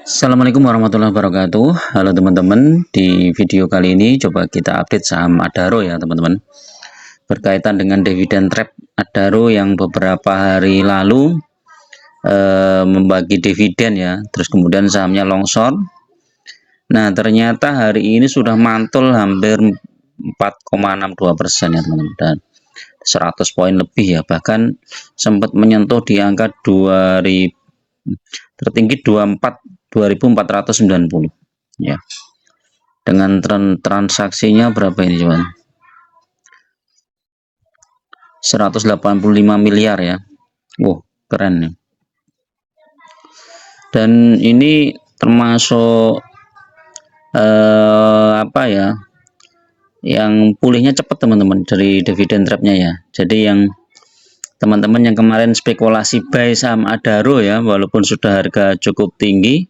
Assalamualaikum warahmatullahi wabarakatuh. Halo teman-teman, di video kali ini coba kita update saham Adaro ya teman-teman. Berkaitan dengan dividen trap Adaro yang beberapa hari lalu membagi dividen ya, terus kemudian sahamnya longsor. Nah ternyata hari ini sudah mantul hampir 4,62% ya teman-teman, dan 100 poin lebih ya, bahkan sempat menyentuh di angka 2000 tertinggi 24.490 ya, dengan transaksinya berapa ini cuman 185 miliar ya. Wow, keren nih. Dan ini termasuk apa ya, yang pulihnya cepat teman-teman dari dividen trapnya ya. Jadi yang teman-teman yang kemarin spekulasi buy saham Adaro ya, walaupun sudah harga cukup tinggi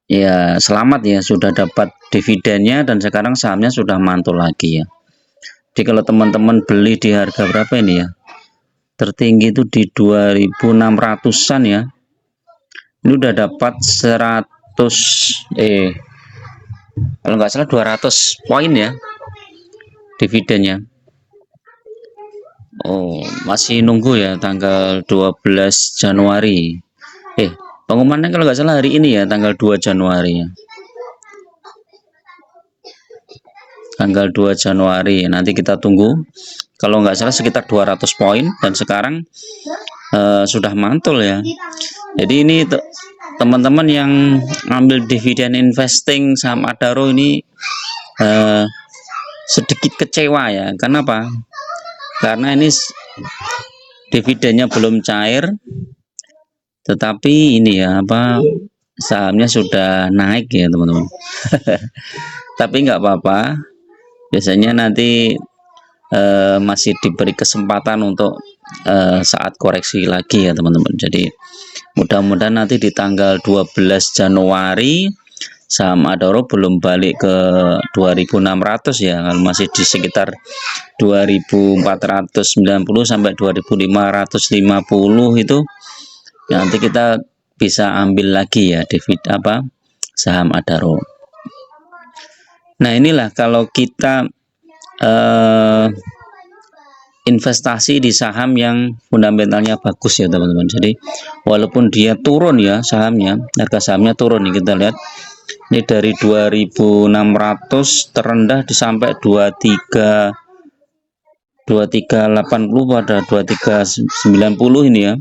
ya, selamat ya, sudah dapat dividennya dan sekarang sahamnya sudah mantul lagi ya. Jadi kalau teman-teman beli di harga berapa ini ya, tertinggi itu di 2600-an ya, ini udah dapat 100 kalau nggak salah 200 poin ya dividennya. Oh, masih nunggu ya tanggal 12 Januari. Pengumumannya kalau nggak salah hari ini ya, tanggal 2 Januari ya. Tanggal 2 Januari nanti kita tunggu. Kalau nggak salah sekitar 200 poin, dan sekarang sudah mantul ya. Jadi ini teman-teman yang ambil dividen investing saham Adaro ini sedikit kecewa ya. Kenapa? Karena ini dividennya belum cair, tetapi ini ya apa, sahamnya sudah naik ya teman-teman. Tapi nggak apa-apa, biasanya nanti masih diberi kesempatan untuk saat koreksi lagi ya teman-teman. Jadi mudah-mudahan nanti di tanggal 12 Januari saham Adaro belum balik ke 2600 ya, kalau masih di sekitar 2490 sampai 2550 itu nanti kita bisa ambil lagi ya dividen saham Adaro. Nah inilah kalau kita investasi di saham yang fundamentalnya bagus ya teman-teman. Jadi walaupun dia turun ya sahamnya, harga sahamnya turun nih, kita lihat ini dari 2600 terendah di sampai 2380 pada 2390 ini ya.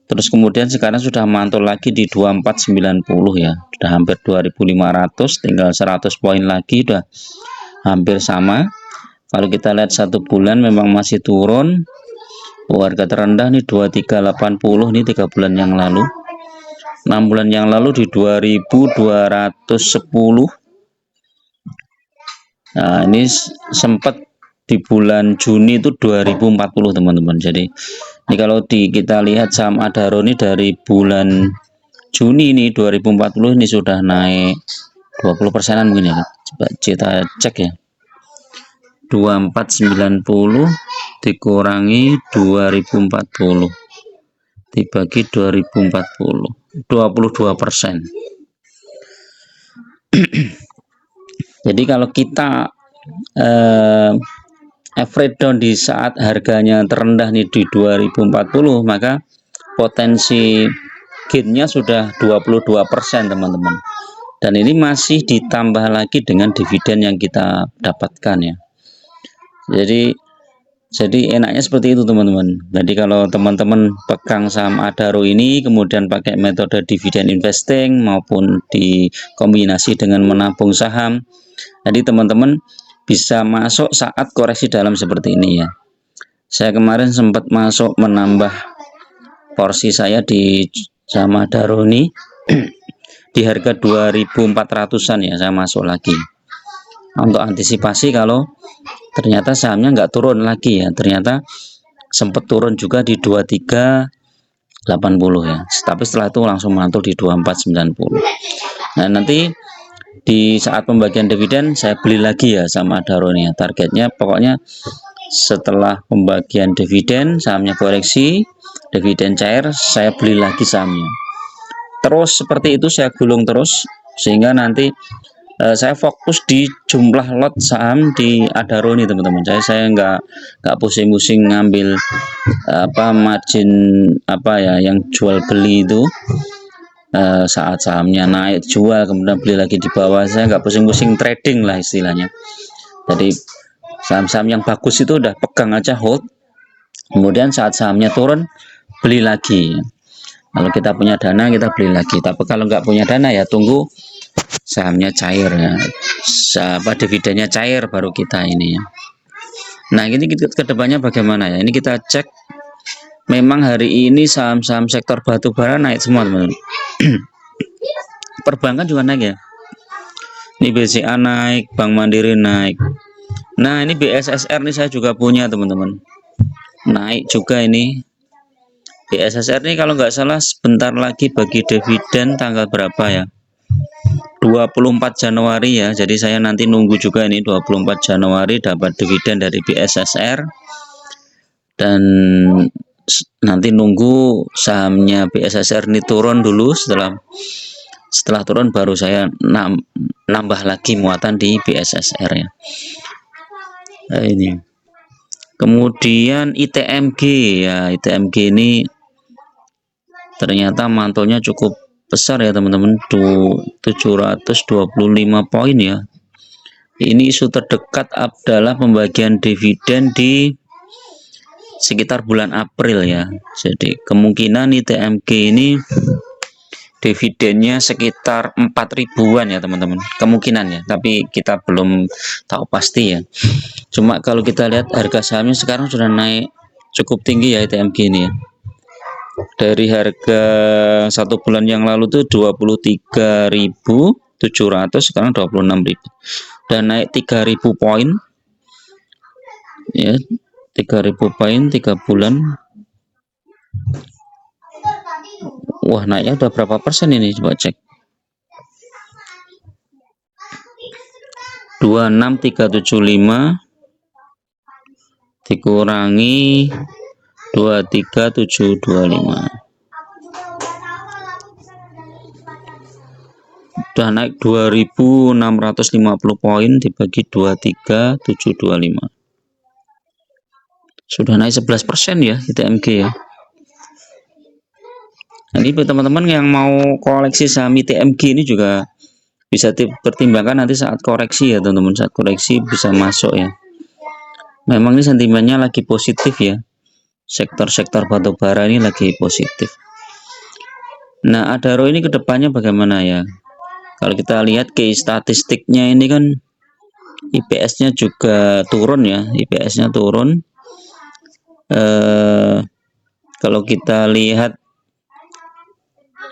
Terus kemudian sekarang sudah mantul lagi di 2490 ya, sudah hampir 2500, tinggal 100 poin lagi udah hampir sama. Kalau kita lihat satu bulan memang masih turun. Harga terendah nih 2380 ini 3 bulan yang lalu. 6 bulan yang lalu di 2210. Nah ini sempat di bulan Juni itu 2040 teman-teman. Jadi ini kalau kita lihat saham Adaro ini dari bulan Juni ini 2040 ini sudah naik 20%-an mungkin ya. Coba kita cek ya, 2490 dikurangi 2040 dibagi 2040, 22%. Jadi kalau kita average down di saat harganya terendah nih di 2040, maka potensi gainnya sudah 22% teman-teman. Dan ini masih ditambah lagi dengan dividen yang kita dapatkan ya. Jadi enaknya seperti itu teman-teman. Jadi kalau teman-teman pegang saham Adaro ini kemudian pakai metode dividen investing maupun dikombinasi dengan menabung saham, jadi teman-teman bisa masuk saat koreksi dalam seperti ini ya. Saya kemarin sempat masuk menambah porsi saya di saham Adaro ini di harga 2400-an ya, saya masuk lagi untuk antisipasi kalau ternyata sahamnya nggak turun lagi ya. Ternyata sempat turun juga di 2380 ya, tapi setelah itu langsung mantul di 2490. Nah nanti di saat pembagian dividen saya beli lagi ya sama Adaro ini ya. Targetnya pokoknya setelah pembagian dividen sahamnya koreksi, dividen cair, saya beli lagi sahamnya. terus seperti itu saya gulung terus sehingga nanti saya fokus di jumlah lot saham di Adaro ini teman-teman. Saya nggak pusing-pusing ngambil margin yang jual beli itu. Saat sahamnya naik jual kemudian beli lagi di bawah, saya nggak pusing-pusing trading lah istilahnya. Jadi saham-saham yang bagus itu udah pegang aja, hold, kemudian saat sahamnya turun beli lagi. Kalau kita punya dana kita beli lagi, tapi kalau nggak punya dana ya tunggu sahamnya cair ya, dividennya cair baru kita ini ya. Nah ini kedepannya bagaimana ya, ini kita cek. Memang hari ini saham-saham sektor batubara naik semua teman-teman. Perbankan juga naik ya, ini BCA naik, Bank Mandiri naik. Nah ini BSSR nih saya juga punya teman-teman, naik juga ini. BSSR ini kalau nggak salah sebentar lagi bagi dividen tanggal berapa ya, 24 Januari ya. Jadi saya nanti nunggu juga ini 24 Januari dapat dividen dari BSSR, dan nanti nunggu sahamnya BSSR ini turun dulu. Setelah turun baru saya nambah lagi muatan di BSSR ya. Nah, ini kemudian ITMG ya, ITMG ini ternyata mantulnya cukup besar ya teman-teman, 725 poin ya. Ini isu terdekat adalah pembagian dividen di sekitar bulan April ya. Jadi kemungkinan ITMG ini dividennya sekitar 4.000-an ya teman-teman, kemungkinan ya, tapi kita belum tahu pasti ya. Cuma kalau kita lihat harga sahamnya sekarang sudah naik cukup tinggi ya ITMG ini ya. Dari harga 1 bulan yang lalu tuh 23.700, sekarang 26.000, dan naik 3.000 poin ya, 3.000 poin 3 bulan. Wah, naiknya udah berapa persen ini, coba cek. 26375 dikurangi 23725, udah naik 2.650 poin dibagi 23725, sudah naik 11% ya ITMG ya. Jadi teman-teman yang mau koleksi saham ITMG ini juga bisa dipertimbangkan nanti saat koreksi ya teman-teman. Saat koreksi bisa masuk ya. Memang ini sentimennya lagi positif ya, sektor-sektor batubara ini lagi positif. Nah Adaro ini kedepannya bagaimana ya, kalau kita lihat ke statistiknya ini kan IPS-nya juga turun ya, IPS-nya turun. Kalau kita lihat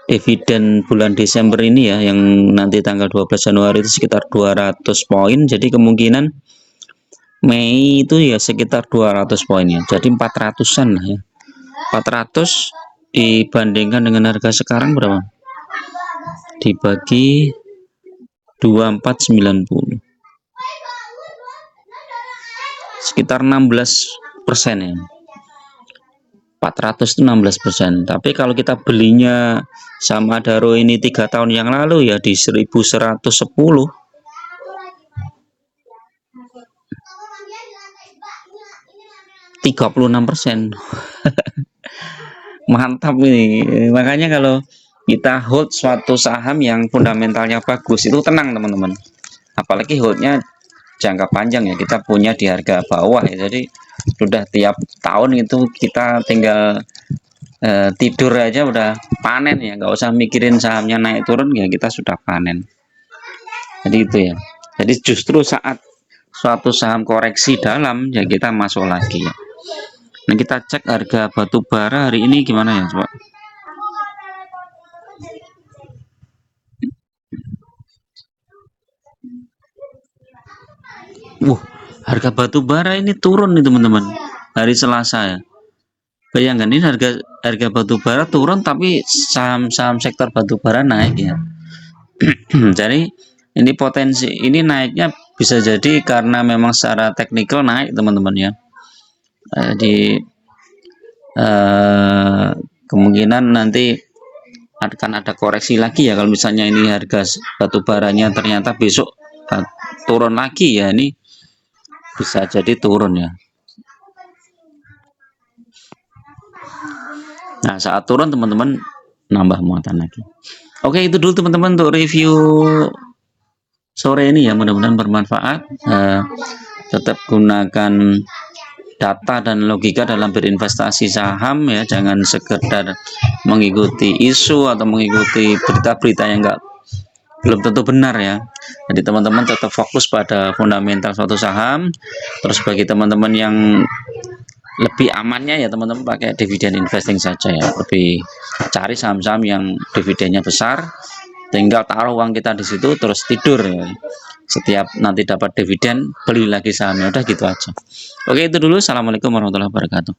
dividen bulan Desember ini ya, yang nanti tanggal 12 Januari itu sekitar 200 poin. Jadi kemungkinan Mei itu ya sekitar 200 poin ya. Jadi 400-an lah ya. 400 dibandingkan dengan harga sekarang berapa? Dibagi 2490. Sekitar 16% ya. 400 itu 16%. Tapi kalau kita belinya sama Adaro ini 3 tahun yang lalu ya di 1110, 36%. Mantap ini. Makanya kalau kita hold suatu saham yang fundamentalnya bagus itu tenang teman-teman. Apalagi holdnya jangka panjang ya, kita punya di harga bawah ya. Jadi sudah tiap tahun itu kita tinggal tidur aja udah panen ya, nggak usah mikirin sahamnya naik turun ya, kita sudah panen. Jadi itu ya. Jadi justru saat suatu saham koreksi dalam ya kita masuk lagi ya. Nah kita cek harga batu bara hari ini gimana ya coba. Harga batu bara ini turun nih teman-teman hari Selasa ya. Bayangkan ini harga batu bara turun tapi saham-saham sektor batu bara naik ya. Jadi ini potensi ini naiknya bisa jadi karena memang secara teknikal naik teman-teman ya. Jadi kemungkinan nanti akan ada koreksi lagi ya. Kalau misalnya ini harga batu baranya ternyata besok turun lagi ya, ini bisa jadi turun ya. Nah, saat turun teman-teman nambah muatan lagi. Oke, itu dulu teman-teman untuk review sore ini ya, mudah-mudahan bermanfaat. Tetap gunakan data dan logika dalam berinvestasi saham ya, jangan sekedar mengikuti isu atau mengikuti berita-berita yang belum tentu benar ya. Jadi teman-teman tetap fokus pada fundamental suatu saham. Terus bagi teman-teman yang lebih amannya ya teman-teman pakai dividen investing saja ya, lebih cari saham-saham yang dividennya besar, tinggal taruh uang kita di situ terus tidur ya. Setiap nanti dapat dividen beli lagi sahamnya, udah gitu aja. Oke, itu dulu. Assalamualaikum warahmatullahi wabarakatuh.